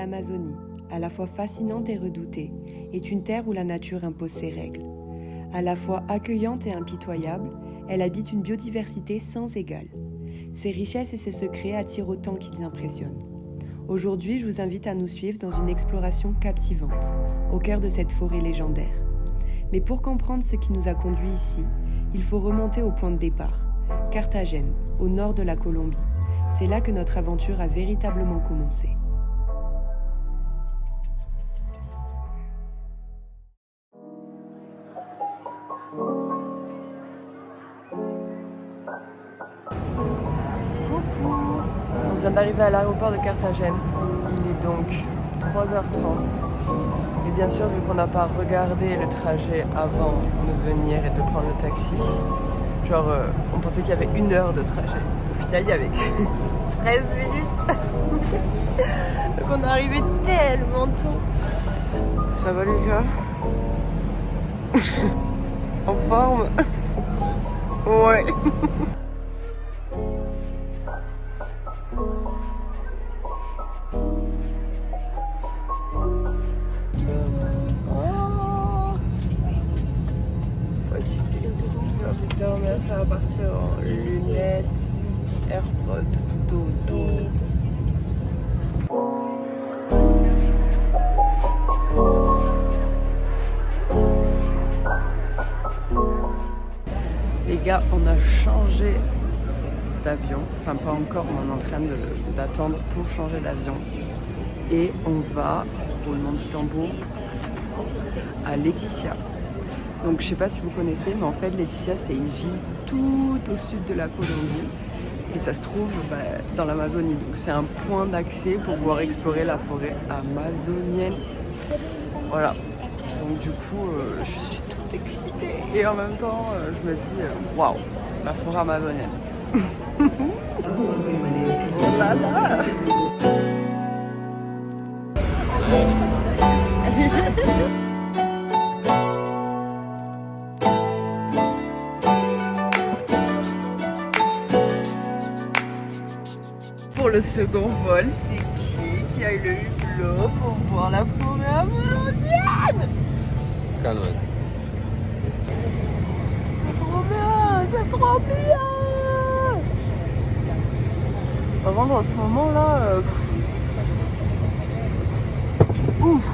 l'Amazonie, à la fois fascinante et redoutée, est une terre où la nature impose ses règles. À la fois accueillante et impitoyable, elle habite une biodiversité sans égale. Ses richesses et ses secrets attirent autant qu'ils impressionnent. Aujourd'hui, je vous invite à nous suivre dans une exploration captivante, au cœur de cette forêt légendaire. Mais pour comprendre ce qui nous a conduits ici, il faut remonter au point de départ, Carthagène, au nord de la Colombie. C'est là que notre aventure a véritablement commencé. Coucou! On vient d'arriver à l'aéroport de Carthagène. Il est donc 3h30. Et bien sûr, vu qu'on n'a pas regardé le trajet avant de venir et de prendre le taxi, on pensait qu'il y avait 1 heure de trajet. Au final, il y avait 13 minutes. Donc on est arrivé tellement tôt. Ça va Lucas? En forme? Ouais. Fatigué, j'ai envie de dormir, ça va partir en lunettes, AirPods, dodo. Les gars, on a changé d'avion, enfin pas encore, on est en train d'attendre pour changer d'avion. Et on va, roulement de tambour, à Leticia. Donc je sais pas si vous connaissez, mais en fait Leticia c'est une ville tout au sud de la Colombie et ça se trouve dans l'Amazonie. Donc c'est un point d'accès pour pouvoir explorer la forêt amazonienne. Voilà. Donc du coup je suis toute excitée et en même temps je me dis waouh, la forêt amazonienne. Oh là là. Pour le second vol, c'est qui a eu le hublot pour voir la forêt amazonienne? Calme. C'est trop bien, c'est trop bien. Vraiment dans ce moment-là, ouf.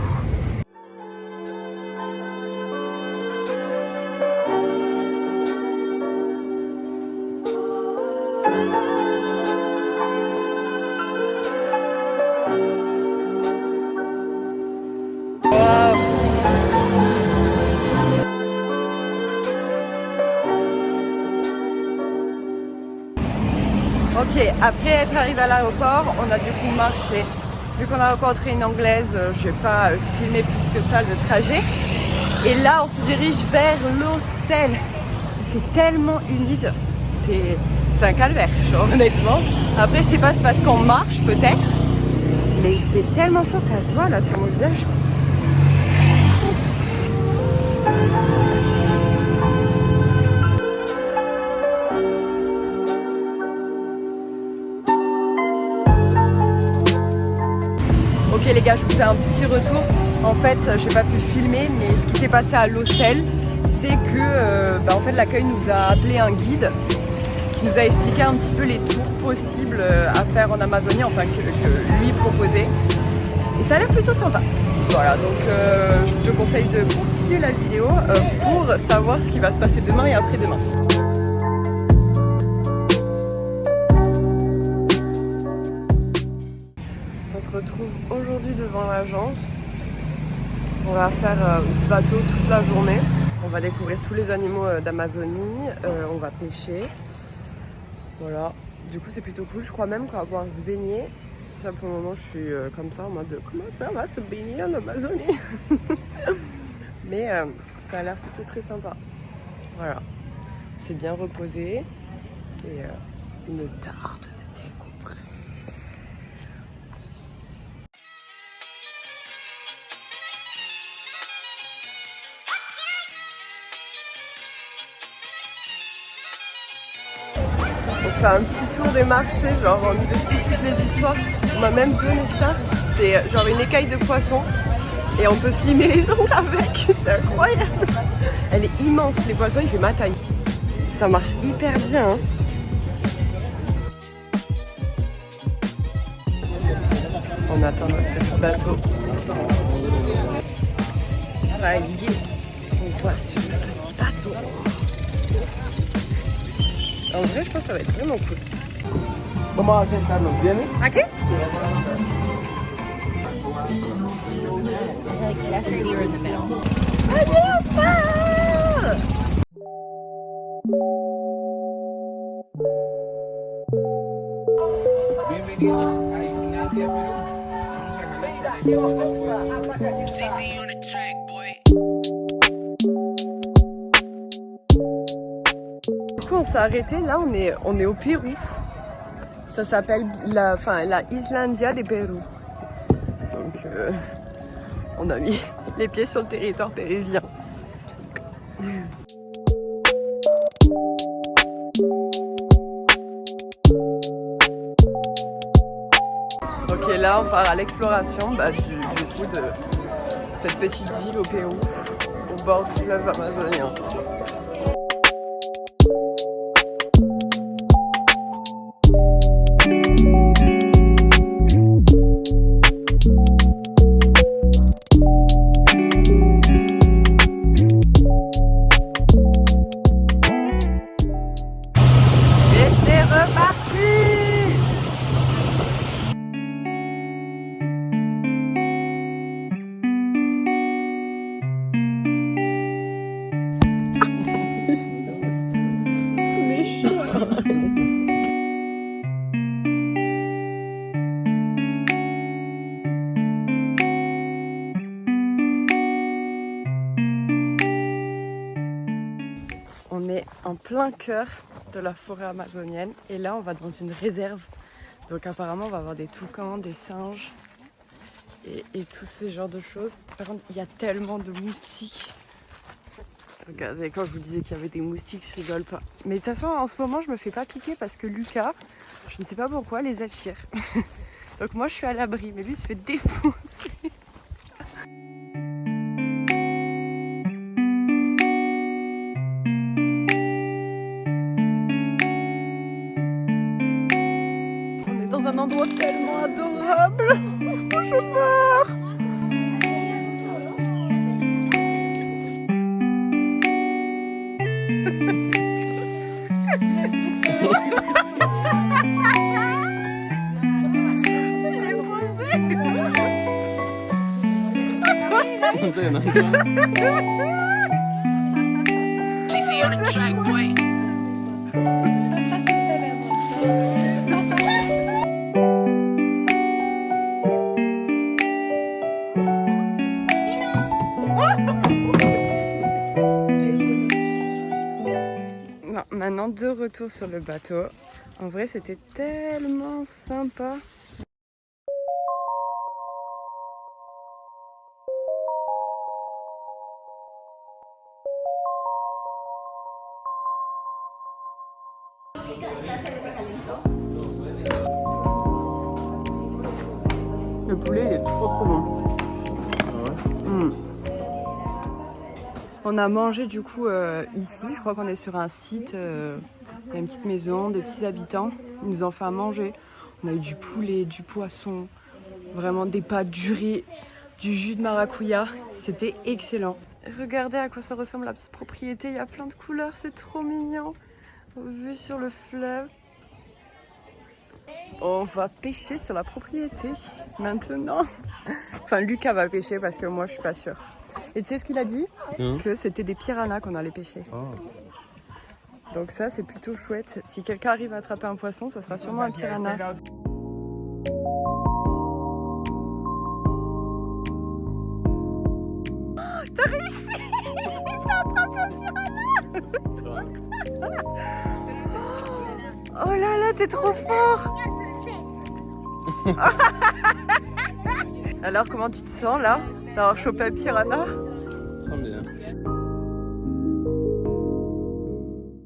Ok, après être arrivé à l'aéroport, on a du coup marché. Vu qu'on a rencontré une Anglaise, je vais pas filmer plus que ça le trajet. Et là, on se dirige vers l'hostel. Il fait tellement humide, c'est un calvaire, genre, honnêtement. Après, je sais pas, c'est parce qu'on marche peut-être, mais il fait tellement chaud, ça se voit là sur mon visage. Ok les gars, je vous fais un petit retour. En fait, j'ai pas pu filmer, mais ce qui s'est passé à l'hostel, c'est que en fait, l'accueil nous a appelé un guide qui nous a expliqué un petit peu les tours possibles à faire en Amazonie, enfin que lui proposait. Et ça a l'air plutôt sympa. Voilà, donc je te conseille de continuer la vidéo pour savoir ce qui va se passer demain et après-demain. On se retrouve aujourd'hui devant l'agence. On va faire du bateau toute la journée. On va découvrir tous les animaux d'Amazonie. On va pêcher. Voilà. Du coup, c'est plutôt cool. Je crois même qu'on va pouvoir se baigner. Ça, pour le moment, je suis comme ça en mode comment ça va se baigner en Amazonie. Mais ça a l'air plutôt très sympa. Voilà. C'est bien reposé. Et une tarte de découvrir. On fait un petit tour des marchés, genre on nous explique toutes les histoires. On m'a même donné ça. C'est genre une écaille de poisson. Et on peut se limer les ongles avec. C'est incroyable. Elle est immense. Les poissons, il fait ma taille. Ça marche hyper bien. Hein. On attend notre petit bateau. Ça y est, on va sur le petit bateau. En vrai, je pense que ça va être vraiment cool. Vamos a sentarnos, ¿viene? Ok. Bienvenidos a Islandia, Perú. Du coup, on s'est arrêté. Là, on est au Pérou. Ça s'appelle la Islandia de Pérou. Donc, on a mis les pieds sur le territoire péruvien. Ok, là, on part à l'exploration du coup de cette petite ville au Pérou, au bord du fleuve amazonien. On est en plein cœur de la forêt amazonienne et là on va dans une réserve. Donc apparemment on va avoir des toucans, des singes et tous ces genres de choses. Par contre il y a tellement de moustiques. Regardez, quand je vous disais qu'il y avait des moustiques, je rigole pas. Mais de toute façon en ce moment je me fais pas piquer parce que Lucas, je ne sais pas pourquoi, les attire. Donc moi je suis à l'abri mais lui il se fait défoncer. Dans un endroit tellement adorable. Je meurs. Non, maintenant de retour sur le bateau. En vrai, c'était tellement sympa. Le poulet il est trop bon. On a mangé du coup ici, je crois qu'on est sur un site, il y a une petite maison, des petits habitants, ils nous ont fait à manger. On a eu du poulet, du poisson, vraiment des pâtes, du riz, du jus de maracuja, c'était excellent. Regardez à quoi ça ressemble la petite propriété, il y a plein de couleurs, c'est trop mignon. Vue sur le fleuve. On va pêcher sur la propriété maintenant. Enfin Lucas va pêcher parce que moi je suis pas sûre. Et tu sais ce qu'il a dit? Que c'était des piranhas qu'on allait pêcher. Oh. Donc ça c'est plutôt chouette. Si quelqu'un arrive à attraper un poisson, ça sera sûrement un piranha. Oh, t'as réussi! T'as attrapé un piranha! Oh là là, t'es trop fort! Alors comment tu te sens là? D'avoir chopé un piranha? Ça me bien.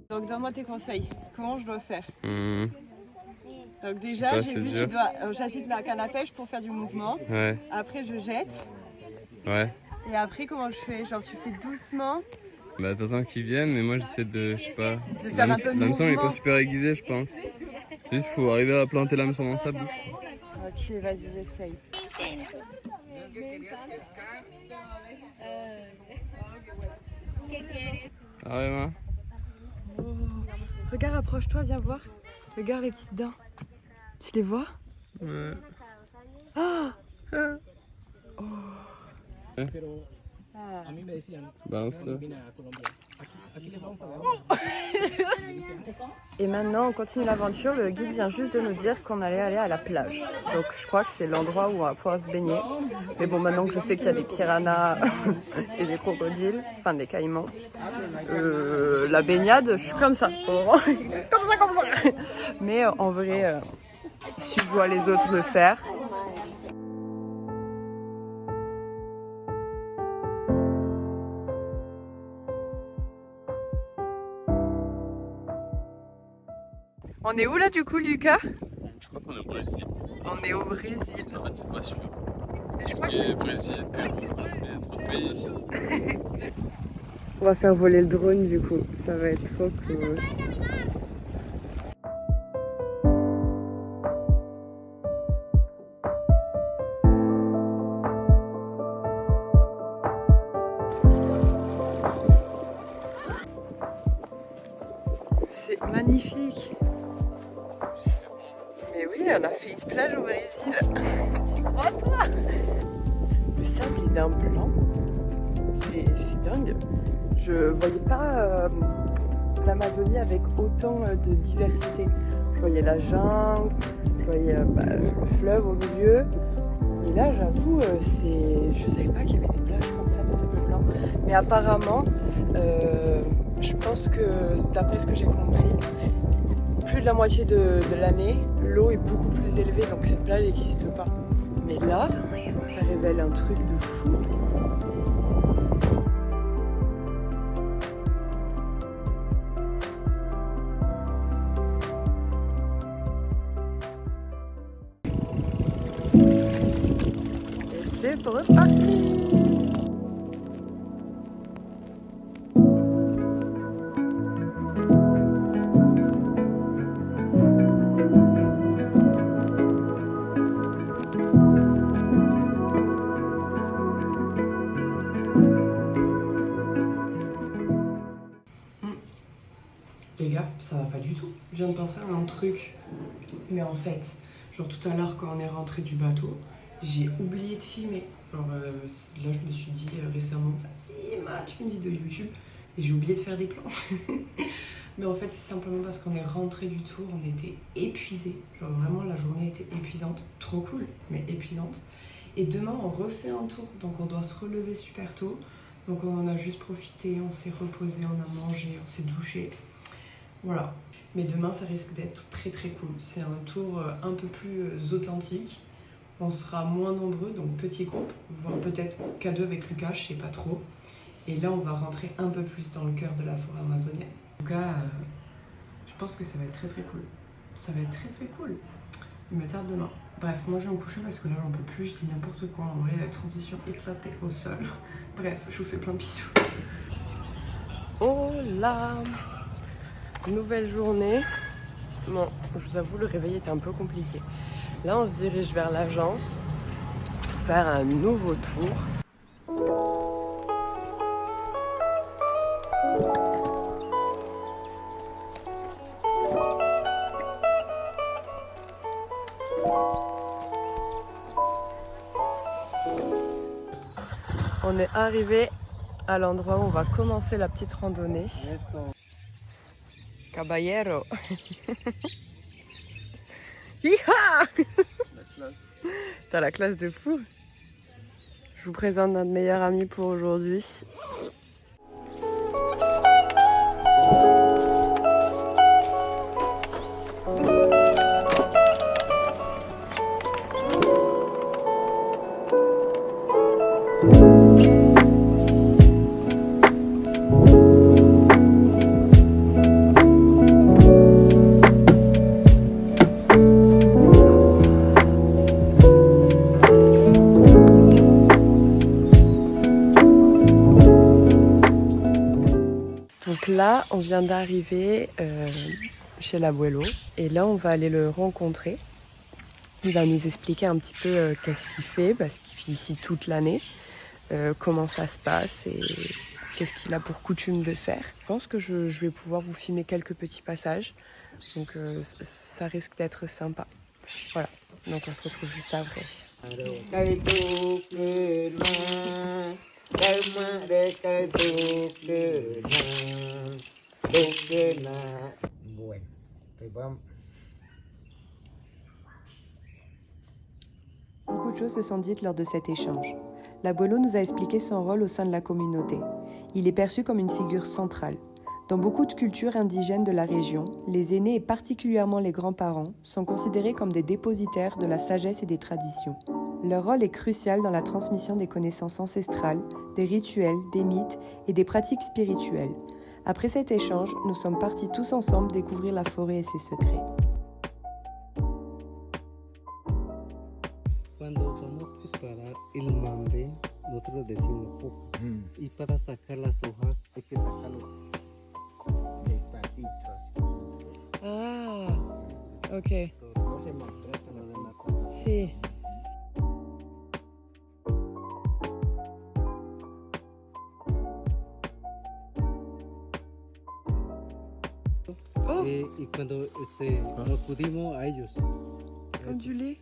Donc donne-moi tes conseils. Comment je dois faire? Donc déjà, Ouais, j'ai c'est vu, dur. j'agite la canne à pêche pour faire du mouvement. Ouais, Après, je jette. ouais. Et après, comment je fais? Genre, tu fais doucement. Bah t'attends qu'ils viennent, mais moi j'essaie de, je sais pas. De faire un peu de L'hameçon il est mouvement. pas super aiguisé, je pense. Juste faut arriver à planter l'hameçon dans sa bouche. Ok, vas-y, j'essaye. Ah ouais, ouais. Oh. Regarde, approche-toi, viens voir. Regarde les petites dents. Tu les vois? Ouais. Ah. Oh. Balance-le. Et maintenant, on continue l'aventure. Le guide vient juste de nous dire qu'on allait aller à la plage. Donc, je crois que c'est l'endroit où on va pouvoir se baigner. Mais bon, maintenant que je sais qu'il y a des piranhas et des crocodiles, enfin des caïmans, la baignade, je suis comme ça. Comme ça. Mais en vrai, si je vois les autres le faire, on est où là du coup, Lucas? Je crois qu'on est au Brésil. On est au Brésil. En fait, c'est pas sûr. Et je crois que Et Brésil, il y a trop de pays ici. on va faire voler le drone du coup, ça va être trop cool. C'est magnifique. Mais oui, on a fait une plage au Brésil. Tu crois toi? Le sable est d'un blanc. C'est dingue. Je voyais pas l'Amazonie avec autant de diversité. Je voyais la jungle, je voyais le fleuve au milieu. Et là, j'avoue, je savais pas qu'il y avait des plages comme ça de sable blanc. Mais apparemment, je pense que d'après ce que j'ai compris, plus de la moitié de l'année, l'eau est beaucoup plus élevée, donc cette plage n'existe pas. Mais là, ça révèle un truc de fou. C'est reparti. Les gars, ça va pas du tout. Je viens de penser à un truc. Mais en fait, genre tout à l'heure quand on est rentré du bateau, j'ai oublié de filmer. Genre là je me suis dit récemment, vas-y tu fais une vidéo YouTube et j'ai oublié de faire des plans. Mais en fait c'est simplement parce qu'on est rentré du tour, on était épuisés. Genre vraiment la journée était épuisante, trop cool mais épuisante. Et demain on refait un tour, donc on doit se relever super tôt. Donc on en a juste profité, on s'est reposé, on a mangé, on s'est douché. Voilà. Mais demain ça risque d'être très très cool. C'est un tour un peu plus authentique. On sera moins nombreux, donc petit groupe, voire peut-être qu'à deux avec Lucas, je sais pas trop. Et là on va rentrer un peu plus dans le cœur de la forêt amazonienne. En tout cas, je pense que ça va être très très cool. Ça va être très très cool. Il me tarde demain. Bref, moi je vais me coucher parce que là j'en peux plus, je dis n'importe quoi. En vrai, la transition éclatée au sol. Bref, je vous fais plein de bisous. Oh là! Nouvelle journée. Bon, je vous avoue, le réveil était un peu compliqué. Là, on se dirige vers l'agence pour faire un nouveau tour. On est arrivé à l'endroit où on va commencer la petite randonnée. Caballero. Hi-ha! T'as la classe de fou. Je vous présente notre meilleur ami pour aujourd'hui. Donc là, on vient d'arriver chez l'abuelo et là, on va aller le rencontrer. Il va nous expliquer un petit peu qu'est-ce qu'il fait parce qu'il vit ici toute l'année, comment ça se passe et qu'est-ce qu'il a pour coutume de faire. Je pense que je vais pouvoir vous filmer quelques petits passages, donc ça risque d'être sympa. Voilà, donc on se retrouve juste après. Bueno, pues vamos. Beaucoup de choses se sont dites lors de cet échange. L'abuelo nous a expliqué son rôle au sein de la communauté. Il est perçu comme une figure centrale. Dans beaucoup de cultures indigènes de la région, les aînés et particulièrement les grands-parents sont considérés comme des dépositaires de la sagesse et des traditions. Leur rôle est crucial dans la transmission des connaissances ancestrales, des rituels, des mythes et des pratiques spirituelles. Après cet échange, nous sommes partis tous ensemble découvrir la forêt et ses secrets. Cuando vamos a preparar el mambe, nosotros decimos poco. Y para sacar las hojas hay que sacarlo despacito. Ah, ok. No se maltrata, no se mata. Si. Oh, Y cuando nos acudimos a ellos. comme du lait.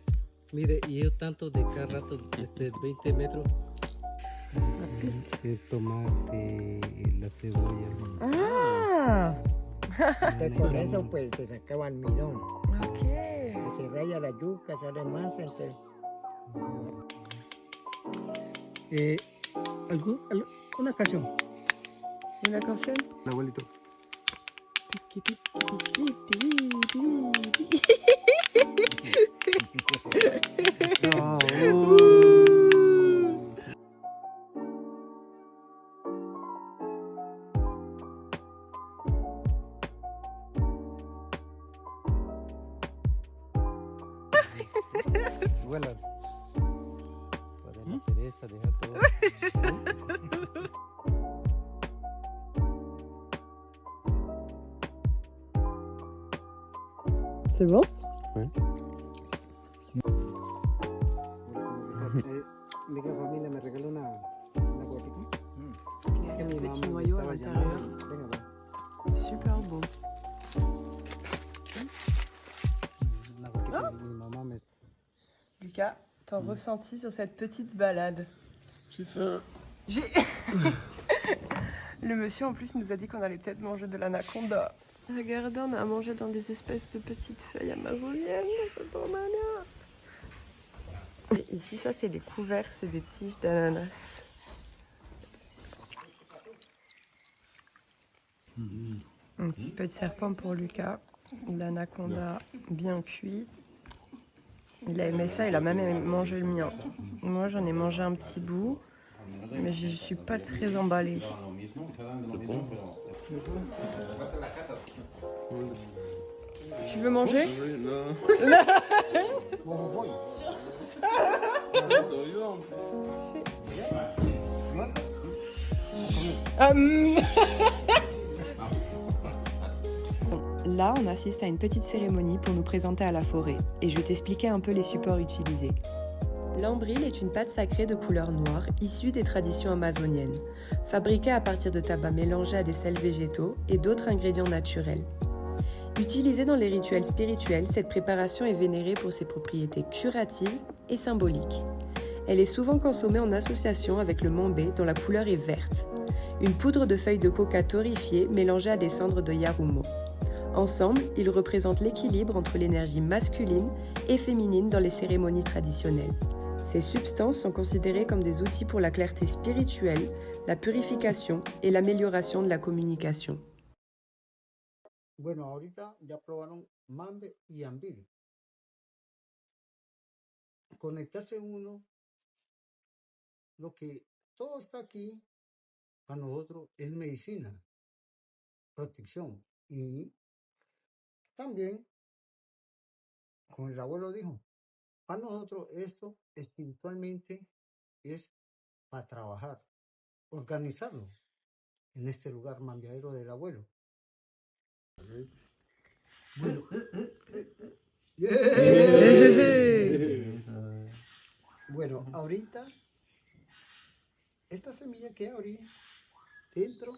Mire, y yo tanto de cada rato, 20 metros. El tomate, la cebolla. Ah, Con eso pues se sacaba almidón. ok. Se raya la yuca, sale más. Entonces, Una canción. Una canción. El abuelito. Bueno, la Teresa deja todo. C'est bon? Mi familia me regaló una gotita. Il y a un petit noyau à l'intérieur. Super bon. Una gotita. Mi mamá me... Lucas, ton ressenti sur cette petite balade? J'ai faim. Le monsieur en plus nous a dit qu'on allait peut-être manger de l'anaconda. Regardez, on a mangé dans des espèces de petites feuilles amazoniennes. C'est trop malin. Et ici, ça c'est les couverts, c'est des tiges d'ananas. Un petit peu de serpent pour Lucas. L'anaconda bien cuit. Il a aimé ça, il a même mangé le mien. Moi j'en ai mangé un petit bout, mais je suis pas très emballée. Tu veux manger? Non. Là, on assiste à une petite cérémonie pour nous présenter à la forêt et je vais t'expliquer un peu les supports utilisés. L'ambril est une pâte sacrée de couleur noire issue des traditions amazoniennes, fabriquée à partir de tabac mélangé à des sels végétaux et d'autres ingrédients naturels. Utilisée dans les rituels spirituels, cette préparation est vénérée pour ses propriétés curatives et symboliques. Elle est souvent consommée en association avec le mambé dont la couleur est verte, une poudre de feuilles de coca torréfiées mélangée à des cendres de yarumo. Ensemble, ils représentent l'équilibre entre l'énergie masculine et féminine dans les cérémonies traditionnelles. Ces substances sont considérées comme des outils pour la clarté spirituelle, la purification et l'amélioration de la communication. bueno, ahorita ya probaron mambe y ambil. Conectarse uno, lo que todo está aquí, para nosotros es medicina, protección. Y también, como el abuelo dijo, para nosotros esto espiritualmente es para trabajar, organizarnos. en este lugar mandiadero del abuelo. Bueno, bueno, ahorita, esta semilla que hay dentro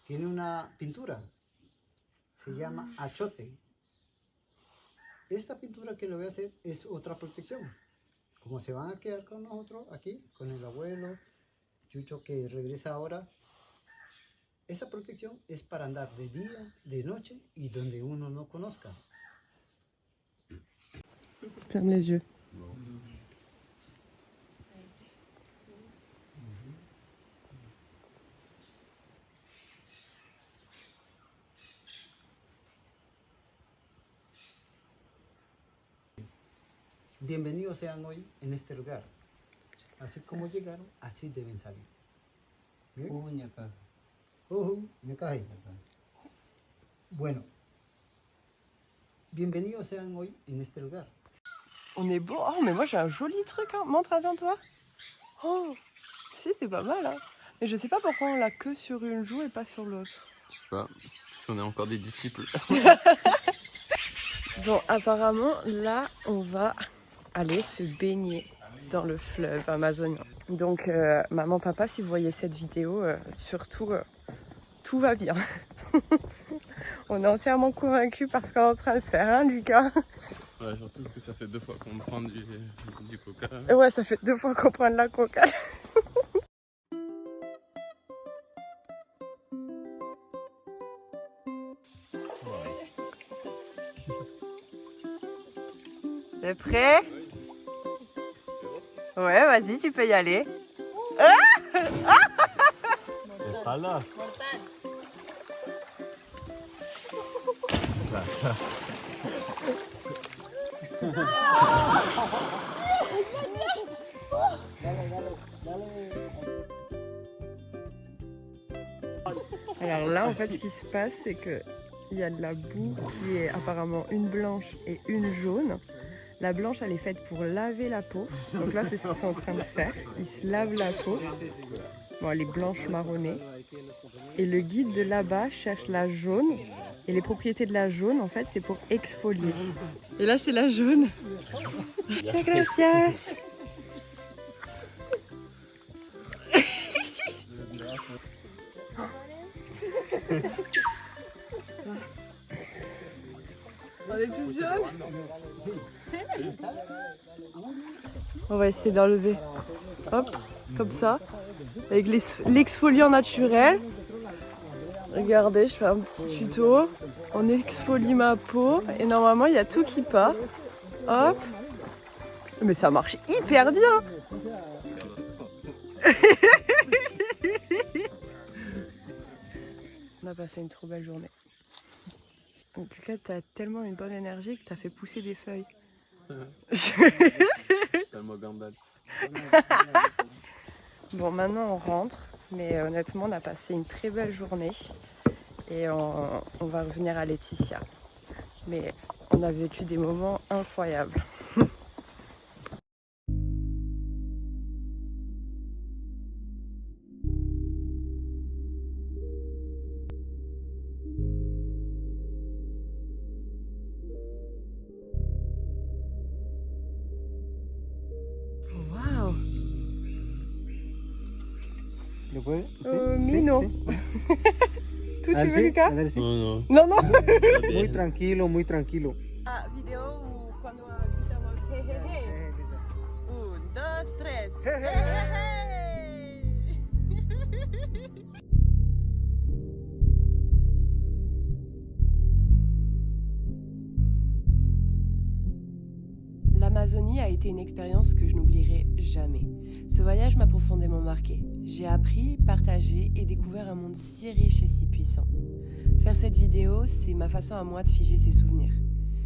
tiene una pintura, se llama achote. Esta pintura que le voy a hacer es otra protección. Como se van a quedar con nosotros aquí, con el abuelo, Chucho que regresa ahora, esa protección es para andar de día, de noche y donde uno no conozca. Ferme les yeux. Bienvenidos sean hoy en este lugar. Así como llegaron, así deben salir. ¿Bien? Me cae. Bueno, bienvenidos sean hoy en este lugar. On est bon. Oh, mais moi j'ai un joli truc, hein. Montre, attends, toi. Oh, si, c'est pas mal, hein. Mais je sais pas pourquoi on l'a que sur une joue et pas sur l'autre. Je sais pas, si on est encore des disciples. Bon, apparemment, là, on va aller se baigner dans le fleuve amazonien. Donc, maman, papa, si vous voyez cette vidéo, surtout, tout va bien. On est entièrement convaincus parce qu'on est en train de faire, hein, Lucas? Ouais, surtout que ça fait 2 fois qu'on prend du coca. Ouais, ça fait 2 fois qu'on prend de la coca. T'es prêt? Ouais, vas-y, tu peux y aller. Ojalá. Alors là, en fait, ce qui se passe, c'est que il y a de la boue qui est apparemment une blanche et une jaune. La blanche, elle est faite pour laver la peau. Donc là, c'est ce qu'ils sont en train de faire. Ils se lavent la peau. Bon, elle est blanche marronnée. Et le guide de là-bas cherche la jaune. Et les propriétés de la jaune, en fait, c'est pour exfolier. Et là, c'est la jaune. Muchas gracias. On est tous jaunes. On va essayer d'enlever. Hop, comme ça. Avec l'exfoliant naturel. Regardez, je fais un petit tuto. On exfolie ma peau. Et normalement, il y a tout qui part. Hop. Mais ça marche hyper bien. On a passé une trop belle journée. En tout cas, t'as tellement une bonne énergie que t'as fait pousser des feuilles. Tellement gambade. Bon, maintenant on rentre, mais honnêtement, on a passé une très belle journée et on va revenir à Laetitia. Mais on a vécu des moments incroyables. Waouh! ¿Lo puede? Mino. ¿Tú te ves acá? Non, non. No, no. Muy tranquilo, muy tranquilo. Ah, vidéo ou cuando gritamos hey, hey, hey. 1, 2, 3. Hey, hey, hey. L'Amazonie a été une expérience que je n'oublierai jamais. Ce voyage m'a profondément marqué. J'ai appris, partagé et découvert un monde si riche et si puissant. Faire cette vidéo, c'est ma façon à moi de figer ces souvenirs,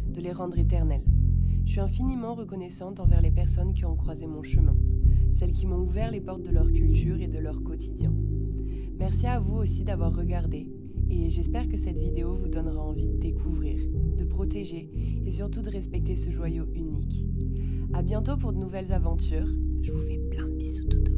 de les rendre éternels. Je suis infiniment reconnaissante envers les personnes qui ont croisé mon chemin, celles qui m'ont ouvert les portes de leur culture et de leur quotidien. Merci à vous aussi d'avoir regardé et j'espère que cette vidéo vous donnera envie de découvrir, de protéger et surtout de respecter ce joyau unique. À bientôt pour de nouvelles aventures. Je vous fais plein de bisous toutous.